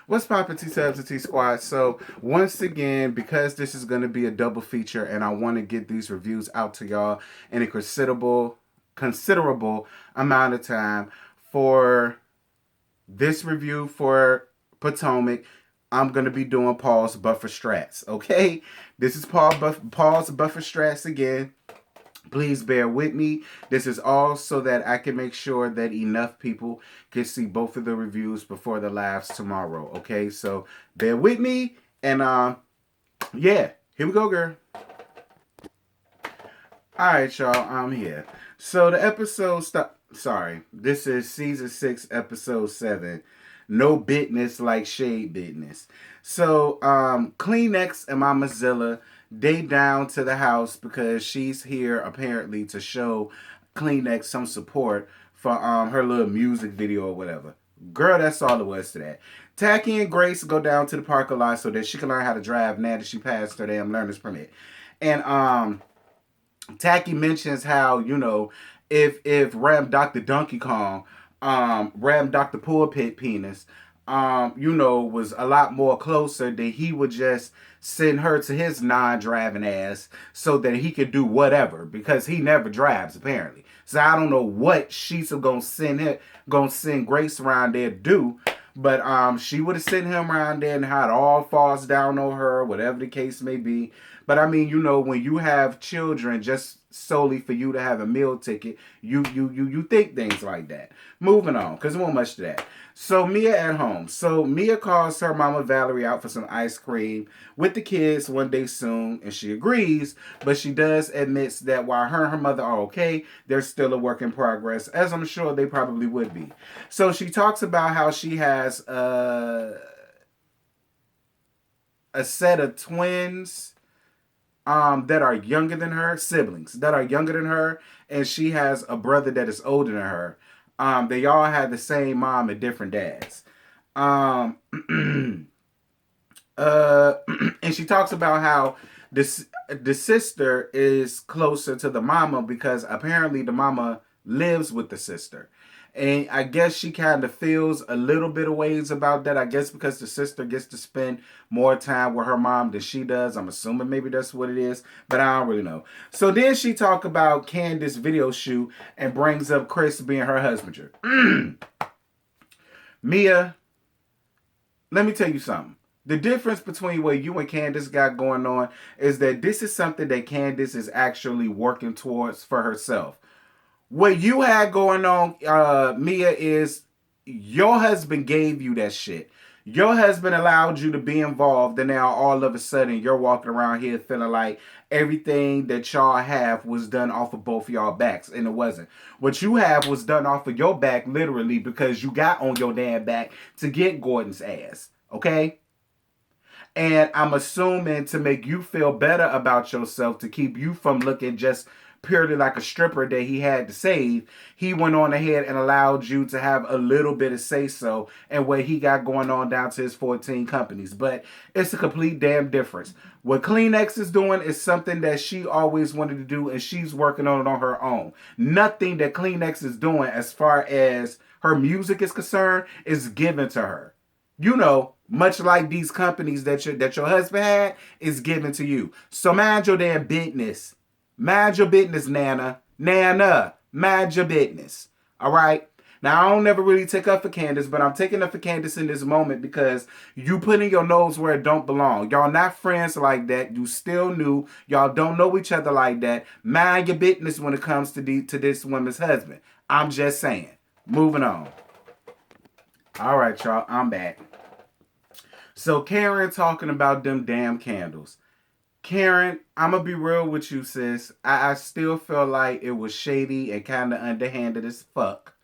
What's poppin', T-Subs and T-Squad? So, once again, because this is going to be a double feature and I want to get these reviews out to y'all in a considerable amount of time for this review for Potomac, I'm going to be doing Paul's Buffer Strats, okay? This is Paul's Buffer Strats again. Please bear with me. This is all so that I can make sure that enough people can see both of the reviews before the lives tomorrow. Okay, so bear with me, and yeah, here we go, girl. All right, y'all, I'm here. So the episode Sorry, this is season 6, episode 7. No bitness like shade business. So Kleenex and Mama Zilla, they down to the house because she's here apparently to show Kleenex some support for her little music video or whatever. Girl, that's all it was to that. Tacky and Grace go down to the parking lot so that she can learn how to drive now that she passed her damn learner's permit. And Tacky mentions how, if Ram Dr. Donkey Kong, Ram Dr. Pulpit Penis, was a lot more closer, that he would just send her to his non-driving ass so that he could do whatever, because he never drives apparently. So I don't know what she's gonna send Grace around there to do. But she would have sent him around there and how it all falls down on her, whatever the case may be. But I mean, when you have children just solely for you to have a meal ticket, you think things like that. Moving on, because there wasn't much to that. So Mia at home. So Mia calls her mama Valerie out for some ice cream with the kids one day soon, and she agrees, but she does admits that while her and her mother are okay, they're still a work in progress, as I'm sure they probably would be. So she talks about how she has a set of twins that are younger than her, siblings that are younger than her, and she has a brother that is older than her. They all had the same mom and different dads. Um, and she talks about how the sister is closer to the mama because apparently the mama lives with the sister. And I guess she kind of feels a little bit of ways about that. I guess because the sister gets to spend more time with her mom than she does. I'm assuming maybe that's what it is, but I don't really know. So then she talk about Candace's video shoot and brings up Chris being her husband. Mia, let me tell you something. The difference between what you and Candace got going on is that this is something that Candace is actually working towards for herself. What you had going on, Mia, is your husband gave you that shit. Your husband allowed you to be involved, and now all of a sudden you're walking around here feeling like everything that y'all have was done off of both of y'all backs, and it wasn't. What you have was done off of your back, literally, because you got on your damn back to get Gordon's ass. Okay? And I'm assuming to make you feel better about yourself, to keep you from looking just purely like a stripper that he had to save, he went on ahead and allowed you to have a little bit of say-so and what he got going on down to his 14 companies. But it's a complete damn difference. What Kleenex is doing is something that she always wanted to do, and she's working on it on her own. Nothing that Kleenex is doing as far as her music is concerned is given to her. Much like these companies that your husband had, is given to you. So mind your damn business. Mind your business, Nana. Nana, mind your business. All right? Now, I don't never really take up for Candace, but I'm taking up for Candace in this moment because you putting your nose where it don't belong. Y'all not friends like that. You still new. Y'all don't know each other like that. Mind your business when it comes to this woman's husband. I'm just saying. Moving on. All right, y'all. I'm back. So Karen talking about them damn candles. Karen, I'm going to be real with you, sis. I still feel like it was shady and kind of underhanded as fuck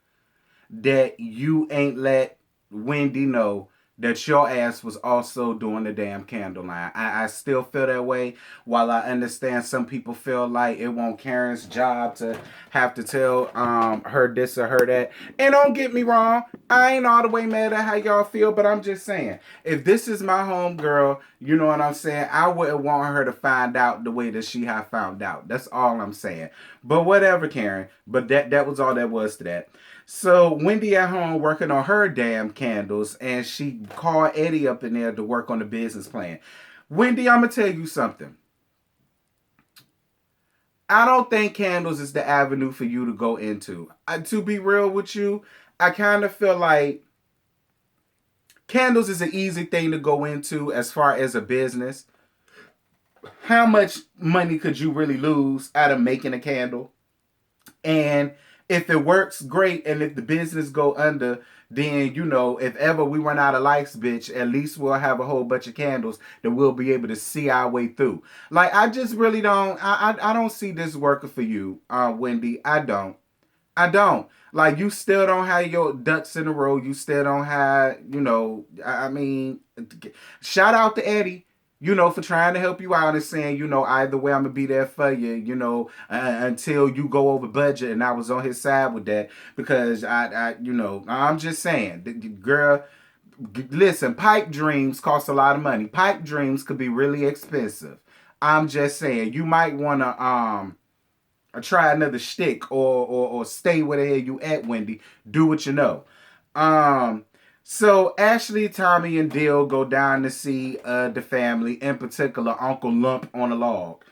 that you ain't let Wendy know that your ass was also doing the damn candle line. I still feel that way. While I understand some people feel like it won't Karen's job to have to tell her this or her that. And don't get me wrong, I ain't all the way mad at how y'all feel, but I'm just saying, if this is my home girl, you know what I'm saying, I wouldn't want her to find out the way that she have found out. That's all I'm saying. But whatever, Karen. But that was all that was to that. So Wendy at home working on her damn candles, and she called Eddie up in there to work on the business plan. Wendy, I'm gonna tell you something. I don't think candles is the avenue for you to go into. To be real with you, I kind of feel like candles is an easy thing to go into as far as a business. How much money could you really lose out of making a candle? And if it works, great. And if the business go under, then if ever we run out of lights, bitch, at least we'll have a whole bunch of candles that we'll be able to see our way through. Like I just really don't. I don't see this working for you, Wendy. I don't. I don't. Like you still don't have your ducks in a row. You still don't have, I mean, shout out to Eddie, for trying to help you out and saying, either way I'm gonna be there for you, until you go over budget. And I was on his side with that because I'm just saying, girl, listen, pipe dreams cost a lot of money. Pipe dreams could be really expensive. I'm just saying, you might wanna or try another shtick or stay where the hell you at, Wendy. Do what you know. Um, so Ashley, Tommy, and Dill go down to see the family, in particular Uncle Lump on a log.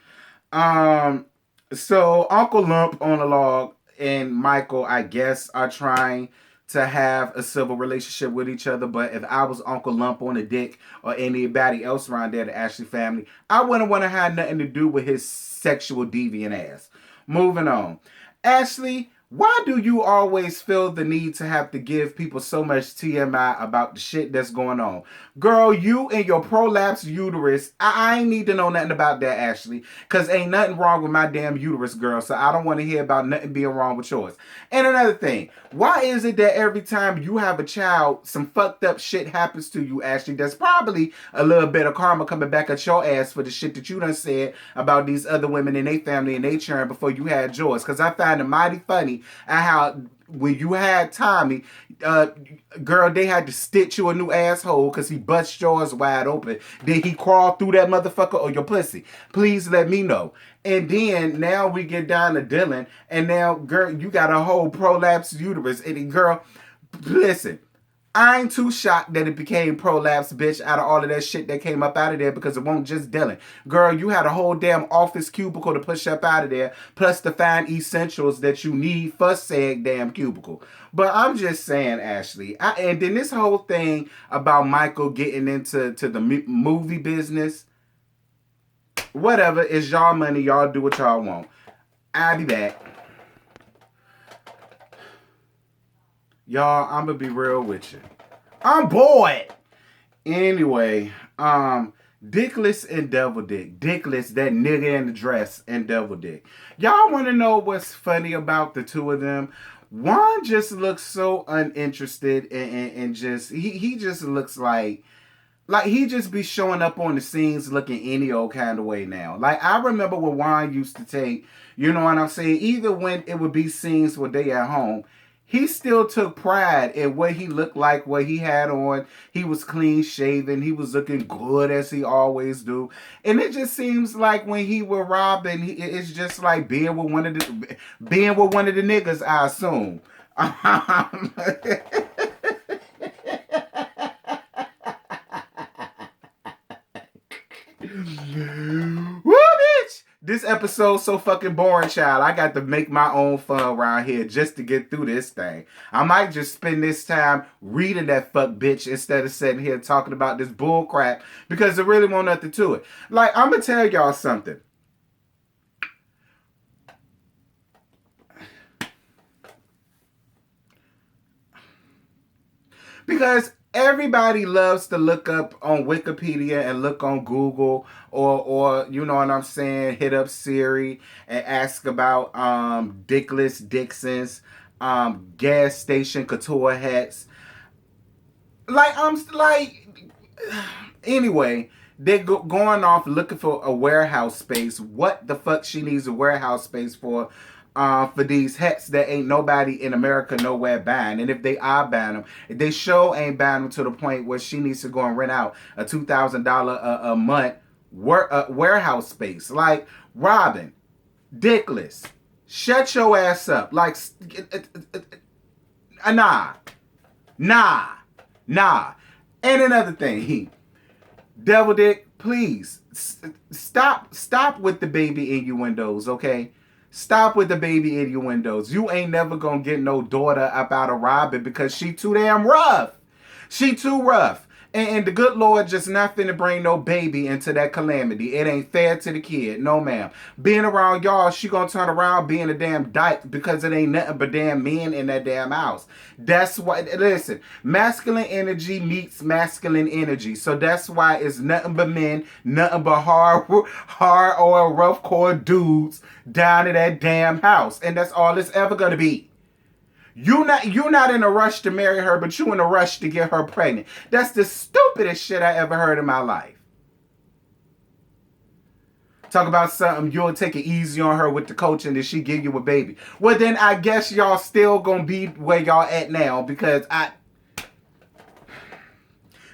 Um, so Uncle Lump on a log and Michael, I guess, are trying to have a civil relationship with each other. But if I was Uncle Lump on a dick or anybody else around there, the Ashley family, I wouldn't want to have nothing to do with his sexual deviant ass. Moving on. Ashley, why do you always feel the need to have to give people so much TMI about the shit that's going on? Girl, you and your prolapsed uterus, I ain't need to know nothing about that, Ashley. Because ain't nothing wrong with my damn uterus, girl. So I don't want to hear about nothing being wrong with yours. And another thing, why is it that every time you have a child, some fucked up shit happens to you, Ashley? There's probably a little bit of karma coming back at your ass for the shit that you done said about these other women in their family and they churn before you had yours. Because I find it mighty funny at how when you had Tommy, girl, they had to stitch you a new asshole because he bust yours wide open. Did he crawl through that motherfucker or your pussy? Please let me know. And then now we get down to Dylan, and now, girl, you got a whole prolapsed uterus. And girl, listen, I ain't too shocked that it became prolapse, bitch, out of all of that shit that came up out of there because it won't just Dylan. Girl, you had a whole damn office cubicle to push up out of there, plus the fine essentials that you need for said damn cubicle. But I'm just saying, Ashley, and then this whole thing about Michael getting into the movie business, whatever, it's y'all money, y'all do what y'all want. I'll be back. Y'all, I'm gonna be real with you. I'm bored. Anyway, Dickless and Devil Dick. Dickless, that nigga in the dress, and Devil Dick. Y'all want to know what's funny about the two of them? Juan just looks so uninterested and just he just looks like he just be showing up on the scenes looking any old kind of way now. Like I remember what Juan used to take, you know what I'm saying? Either when it would be scenes where they at home, he still took pride in what he looked like, what he had on. He was clean shaven. He was looking good as he always do. And it just seems like when he with Robin, it's just like being with one of the niggas, I assume. Woo, bitch! This episode's so fucking boring, child. I got to make my own fun around here just to get through this thing. I might just spend this time reading that fuck bitch instead of sitting here talking about this bull crap because there really won't nothing to it. Like, I'm gonna tell y'all something. Because everybody loves to look up on Wikipedia and look on Google or you know what I'm saying, hit up Siri and ask about Dickless Dixon's gas station couture hats. Like I'm like anyway, they're going off looking for a warehouse space. What the fuck she needs a warehouse space for these hats that ain't nobody in America nowhere buying. And if they are buying them, they sure ain't buying them to the point where she needs to go and rent out a $2,000 a month warehouse space. Like, Robin, Dickless, shut your ass up. Like, Nah, nah, nah. And another thing, Devil Dick, please stop with the baby innuendos, okay? Stop with the baby innuendos. You ain't never gonna get no daughter up out of Robin because she too damn rough. She too rough. And the good Lord just not finna bring no baby into that calamity. It ain't fair to the kid. No, ma'am. Being around y'all, she gonna turn around being a damn dyke because it ain't nothing but damn men in that damn house. That's why, listen, masculine energy meets masculine energy. So that's why it's nothing but men, nothing but hard or rough core dudes down in that damn house. And that's all it's ever gonna be. You're not in a rush to marry her, but you in a rush to get her pregnant. That's the stupidest shit I ever heard in my life. Talk about something, you'll take it easy on her with the coaching and she give you a baby. Well, then I guess y'all still gonna be where y'all at now because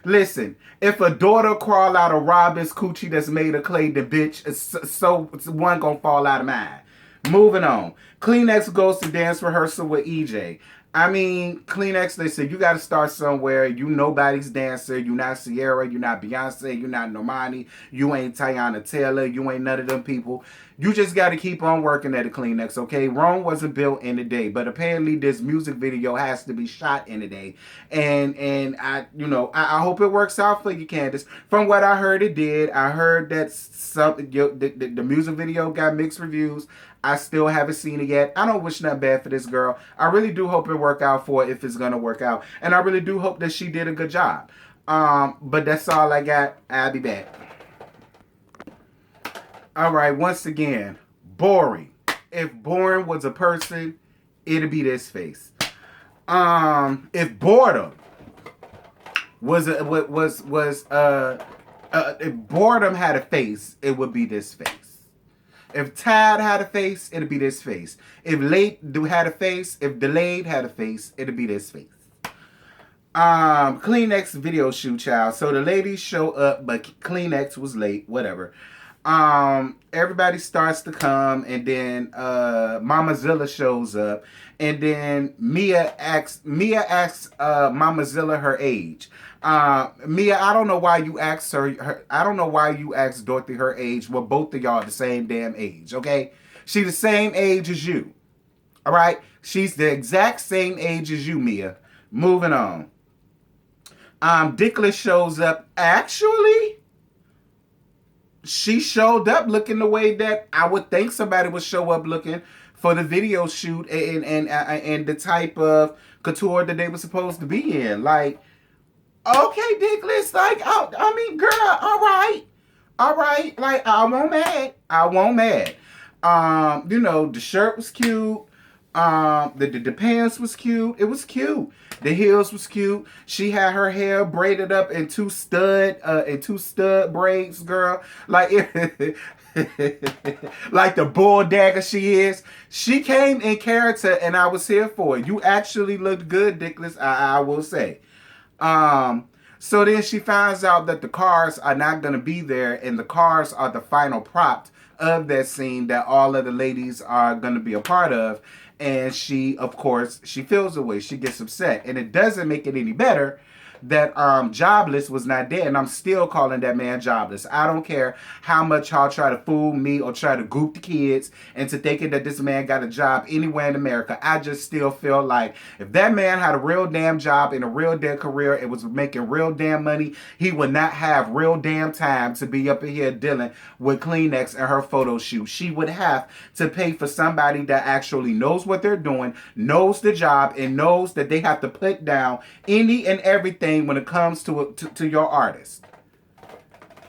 listen, if a daughter crawl out of Robin's coochie that's made of clay, the bitch, so one gonna fall out of mine. Moving on. Kleenex goes to dance rehearsal with EJ. I mean, Kleenex, listen, you got to start somewhere. You nobody's dancer. You not Sierra. You not Beyonce. You not Normani. You ain't Tiana Taylor. You ain't none of them people. You just got to keep on working at the Kleenex, okay? Rome wasn't built in a day, but apparently this music video has to be shot in a day. And I hope it works out for you, Candace. From what I heard, it did. I heard that the music video got mixed reviews. I still haven't seen it yet. I don't wish nothing bad for this girl. I really do hope it work out for her if it's going to work out. And I really do hope that she did a good job. But that's all I got. I'll be back. All right, once again, boring. If boring was a person, it'd be this face. If boredom if boredom had a face, it would be this face. If Tad had a face, it'd be this face. If late had a face, if delayed had a face, it'd be this face. Kleenex video shoot, child. So the ladies show up, but Kleenex was late, whatever. Everybody starts to come, and then Mama Zilla shows up, and then Mia asks Mama Zilla her age. Mia, I don't know why you asked her. I don't know why you asked Dorothy her age. Well, both of y'all the same damn age, okay? She's the same age as you. All right? She's the exact same age as you, Mia. Moving on. Dickless shows up. Actually, she showed up looking the way that I would think somebody would show up looking for the video shoot and the type of couture that they were supposed to be in. Like, okay, Dickless, like, I mean, girl, all right, like, I won't mad. The shirt was cute, the pants was cute, it was cute, the heels was cute, she had her hair braided up in two stud braids, girl, like, like the bull dagger she is. She came in character, and I was here for it. You actually looked good, Dickless, I will say. So then she finds out that the cars are not going to be there, and the cars are the final prop of that scene that all of the ladies are going to be a part of. And she, of course, she feels the way. She gets upset. And it doesn't make it any better that Jobless was not there, and I'm still calling that man Jobless. I don't care how much y'all try to fool me or try to goop the kids into thinking that this man got a job anywhere in America. I just still feel like if that man had a real damn job and a real damn career and was making real damn money, he would not have real damn time to be up in here dealing with Kleenex and her photo shoot. She would have to pay for somebody that actually knows what they're doing, knows the job, and knows that they have to put down any and everything when it comes to your artist.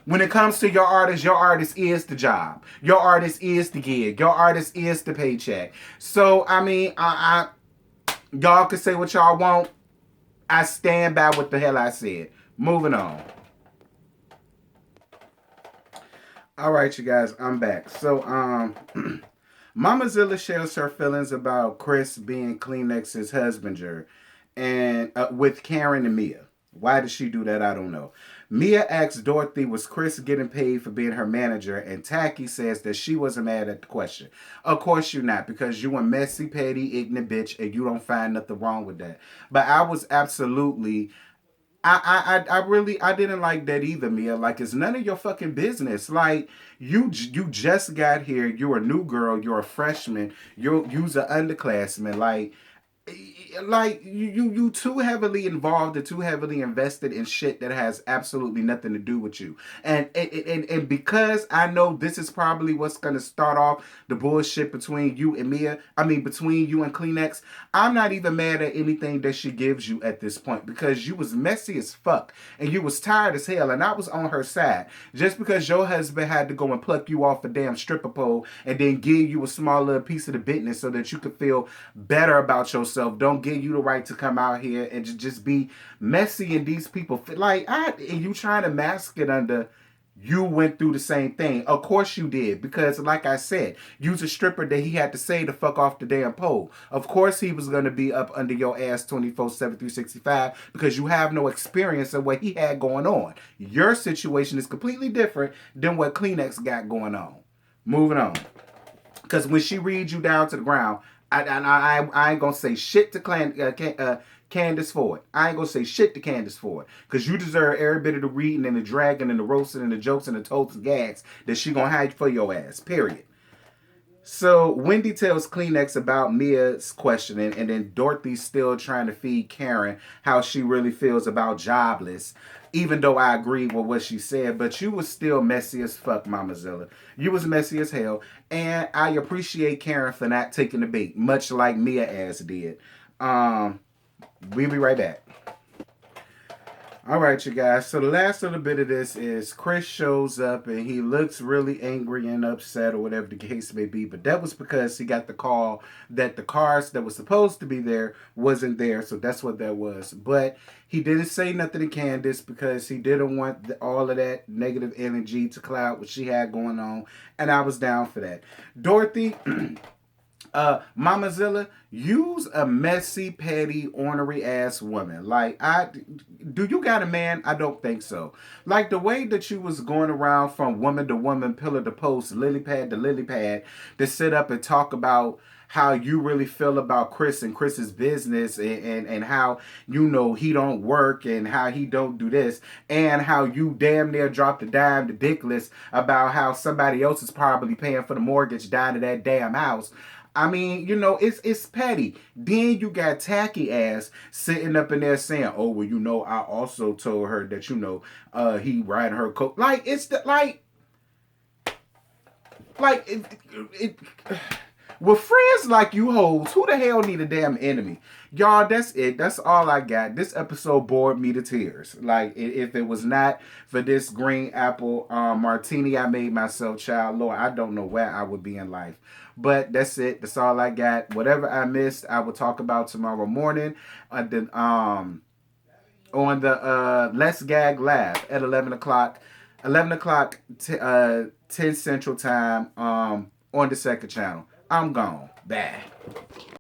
When it comes to your artist is the job. Your artist is the gig. Your artist is the paycheck. So, I mean, y'all can say what y'all want. I stand by what the hell I said. Moving on. All right, you guys, I'm back. So, Mama Zilla shares her feelings about Chris being Kleenex's husbander and with Karen and Mia. Why did she do that? I don't know. Mia asks Dorothy, was Chris getting paid for being her manager? And Tacky says that she wasn't mad at the question. Of course you're not, because you a messy, petty, ignorant bitch, and you don't find nothing wrong with that. But I was absolutely I didn't like that either, Mia. Like, it's none of your fucking business. Like, you just got here. You're a new girl. You're a freshman. You's an underclassman. Like you too heavily involved and too heavily invested in shit that has absolutely nothing to do with you. And because I know this is probably what's gonna start off the bullshit between you and Mia, I mean between you and Kleenex, I'm not even mad at anything that she gives you at this point, because you was messy as fuck and you was tired as hell, and I was on her side. Just because your husband had to go and pluck you off a damn stripper pole and then give you a small little piece of the business so that you could feel better about yourself, don't give you the right to come out here and just be messy, and these people and you trying to mask it under you went through the same thing. Of course you did, because like I said, you's a stripper that he had to say to fuck off the damn pole. Of course he was going to be up under your ass 24/7 365, because you have no experience of what he had going on. Your situation is completely different than what Kleenex got going on. Moving on. Because when she reads you down to the ground, I ain't gonna say shit to Candace for it. I ain't gonna say shit to Candace for it, because you deserve every bit of the reading and the dragging and the roasting and the jokes and the totes and gags that she gonna have for your ass. Period. So Wendy tells Kleenex about Mia's questioning, and then Dorothy's still trying to feed Karen how she really feels about jobless. Even though I agree with what she said, but you was still messy as fuck, Mama Zilla. You was messy as hell, and I appreciate Karen for not taking the bait, much like Mia ass did. Um, we'll be right back. All right, you guys. So the last little bit of this is Chris shows up and he looks really angry and upset, or whatever the case may be. But that was because he got the call that the cars that was supposed to be there wasn't there. So that's what that was. But he didn't say nothing to Candace because he didn't want all of that negative energy to cloud what she had going on. And I was down for that. Dorothy. Mama Zilla, you's a messy, petty, ornery ass woman. Like, do you got a man? I don't think so. Like the way that you was going around from woman to woman, pillar to post, lily pad to lily pad, to sit up and talk about how you really feel about Chris and Chris's business, and how you know he don't work and how he don't do this, and how you damn near dropped a dime to Dickless about how somebody else is probably paying for the mortgage down to that damn house. I mean, you know, it's petty. Then you got Tacky ass sitting up in there saying, "Oh, well, you know, I also told her that, you know, he riding her coat." Like, it's the like it with friends like you hoes, who the hell need a damn enemy? Y'all, that's it. That's all I got. This episode bored me to tears. Like, if it was not for this green apple martini I made myself, child, Lord, I don't know where I would be in life. But that's it. That's all I got. Whatever I missed, I will talk about tomorrow morning on the Let's Gag Lab at 11 o'clock. 11 o'clock, 10 Central Time on the second channel. I'm gone. Bye.